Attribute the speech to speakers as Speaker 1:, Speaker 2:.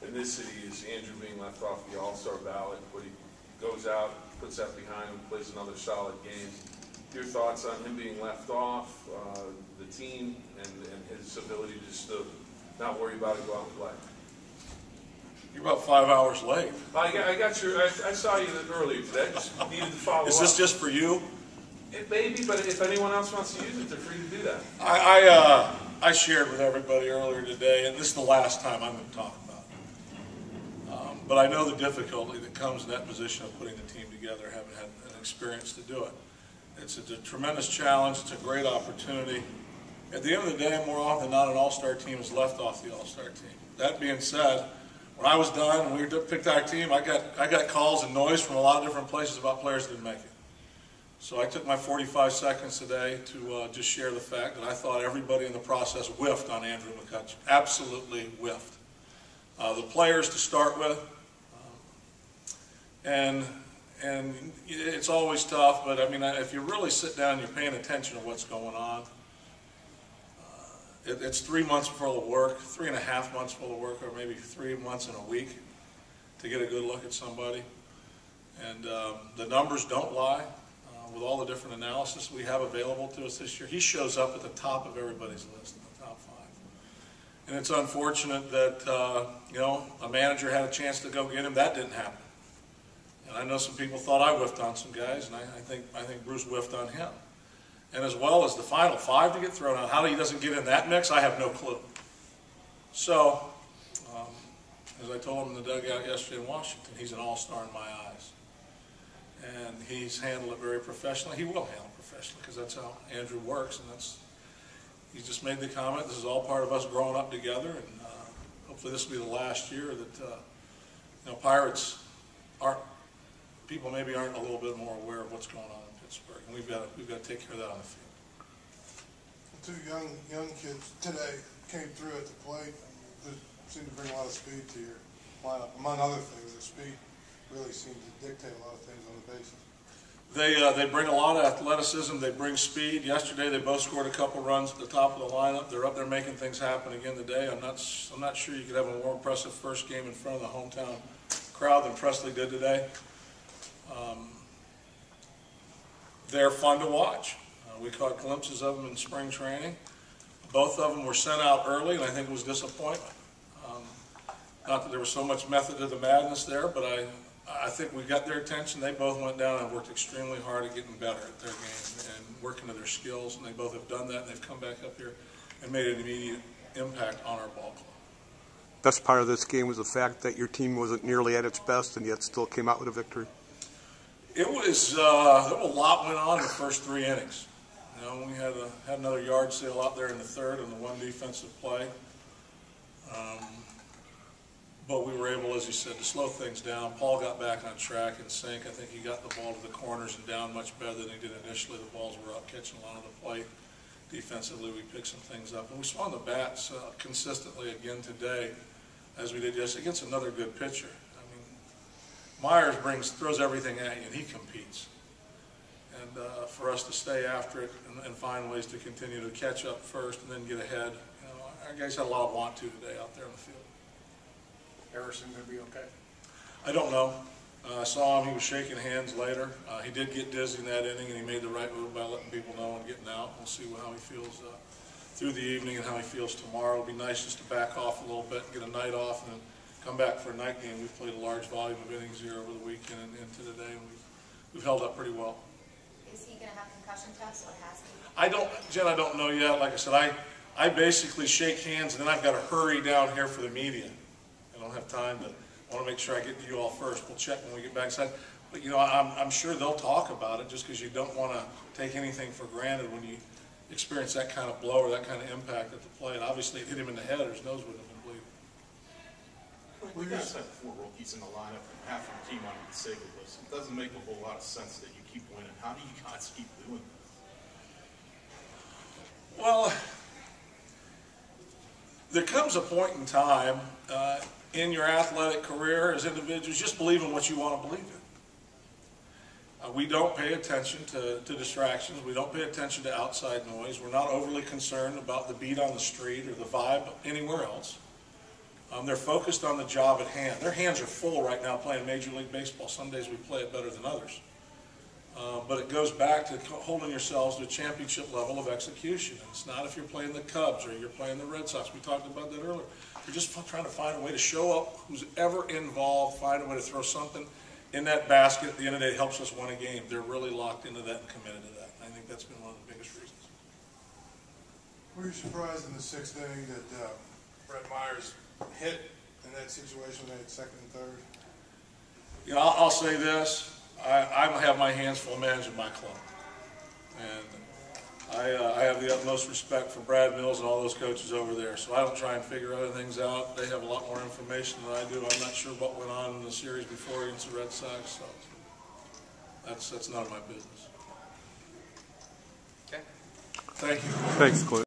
Speaker 1: in this city is Andrew being left off the All-Star ballot, but he goes out, puts that behind him, plays another solid game. Your thoughts on him being left off, the team, and his ability just to not worry about it, go out and play?
Speaker 2: You're about 5 hours late.
Speaker 1: I got your. I saw you earlier today. I just needed to follow up.
Speaker 2: Is this just for you?
Speaker 1: It may be, but if anyone else wants to use it, they're free to do that.
Speaker 2: I shared with everybody earlier today, and this is the last time I'm going to talk about it. But I know the difficulty that comes in that position of putting the team together, having had an experience to do it. It's a tremendous challenge. It's a great opportunity. At the end of the day, more often than not, an all-star team is left off the all-star team. That being said, when I was done and we picked our team, I got calls and noise from a lot of different places about players that didn't make it. So I took my 45 seconds today to just share the fact that I thought everybody in the process whiffed on Andrew McCutcheon. Absolutely whiffed. The players to start with, and it's always tough, but I mean, if you really sit down and you're paying attention to what's going on, it's 3 months full of work, 3.5 months full of work, or maybe 3 months and a week to get a good look at somebody. And the numbers don't lie. With all the different analysis we have available to us this year, he shows up at the top of everybody's list, in the top 5. And it's unfortunate that you know, a manager had a chance to go get him. That didn't happen. And I know some people thought I whiffed on some guys, and I think Bruce whiffed on him. And as well as the final 5 to get thrown out, how he doesn't get in that mix, I have no clue. So, as I told him in the dugout yesterday in Washington, he's an all-star in my eyes. And he's handled it very professionally. He will handle it professionally because that's how Andrew works, and he's just made the comment, this is all part of us growing up together, and hopefully this will be the last year that you know, Pirates aren't, people maybe aren't a little bit more aware of what's going on in Pittsburgh, and we've got to take care of that on the field.
Speaker 3: 2 young kids today came through at the plate and seemed to bring a lot of speed to your lineup. Among other things, the speed really seems to dictate a lot of things on the bases.
Speaker 2: They bring a lot of athleticism. They bring speed. Yesterday they both scored a couple runs at the top of the lineup. They're up there making things happen again today. I'm not sure you could have a more impressive first game in front of the hometown crowd than Presley did today. They're fun to watch. We caught glimpses of them in spring training. Both of them were sent out early, and I think it was disappointment. Not that there was so much method to the madness there, but I think we got their attention. They both went down and worked extremely hard at getting better at their game and working to their skills, and they both have done that, and they've come back up here and made an immediate impact on our ball club.
Speaker 4: Best part of this game was the fact that your team wasn't nearly at its best and yet still came out with a victory.
Speaker 2: It was, a lot went on in the first 3 innings. You know, we had another yard sale out there in the 3rd and the 1 defensive play. But we were able, as you said, to slow things down. Paul got back on track and sync. I think he got the ball to the corners and down much better than he did initially. The balls were up, catching a lot of the plate. Defensively, we picked some things up. And we swung the bats consistently again today, as we did yesterday, against another good pitcher. I mean, Myers throws everything at you, and he competes. And for us to stay after it and find ways to continue to catch up first and then get ahead, you know, our guys had a lot of want to today out there in the field.
Speaker 5: Harrison going to be okay?
Speaker 2: I don't know. I saw him. He was shaking hands later. He did get dizzy in that inning, and he made the right move by letting people know and getting out. We'll see how he feels through the evening and how he feels tomorrow. It'll be nice just to back off a little bit and get a night off and then come back for a night game. We've played a large volume of innings here over the weekend and into today, and we've held up pretty well.
Speaker 6: Is he going to have concussion tests, or has he?
Speaker 2: Jen, I don't know yet. Like I said, I basically shake hands, and then I've got to hurry down here for the media. I don't have time to. I want to make sure I get to you all first. We'll check when we get back inside. But you know, I'm sure they'll talk about it, just because you don't want to take anything for granted when you experience that kind of blow or that kind of impact at the plate. Obviously, it hit him in the head, or his nose would have been bleeding.
Speaker 5: Well, you guys have 4 rookies in the lineup and half your team on the disabled list. It doesn't make a whole lot of sense that you keep winning. How do you guys keep doing this?
Speaker 2: Well, there comes a point in time in your athletic career as individuals, just believe in what you want to believe in. We don't pay attention to distractions. We don't pay attention to outside noise. We're not overly concerned about the beat on the street or the vibe anywhere else. They're focused on the job at hand. Their hands are full right now playing Major League Baseball. Some days we play it better than others. But it goes back to holding yourselves to a championship level of execution. And it's not if you're playing the Cubs or you're playing the Red Sox. We talked about that earlier. You're just trying to find a way to show up, who's ever involved, find a way to throw something in that basket. At the end of the day, it helps us win a game. They're really locked into that and committed to that. I think that's been one of the biggest reasons.
Speaker 3: Were you surprised in the sixth inning that Brett Myers hit in that situation when they had second and third?
Speaker 2: You know, I'll say this. I have my hands full managing my club. And I have the utmost respect for Brad Mills and all those coaches over there. So I don't try and figure other things out. They have a lot more information than I do. I'm not sure what went on in the series before against the Red Sox. So that's none of my business.
Speaker 7: Okay.
Speaker 2: Thank you.
Speaker 4: Thanks, Clint.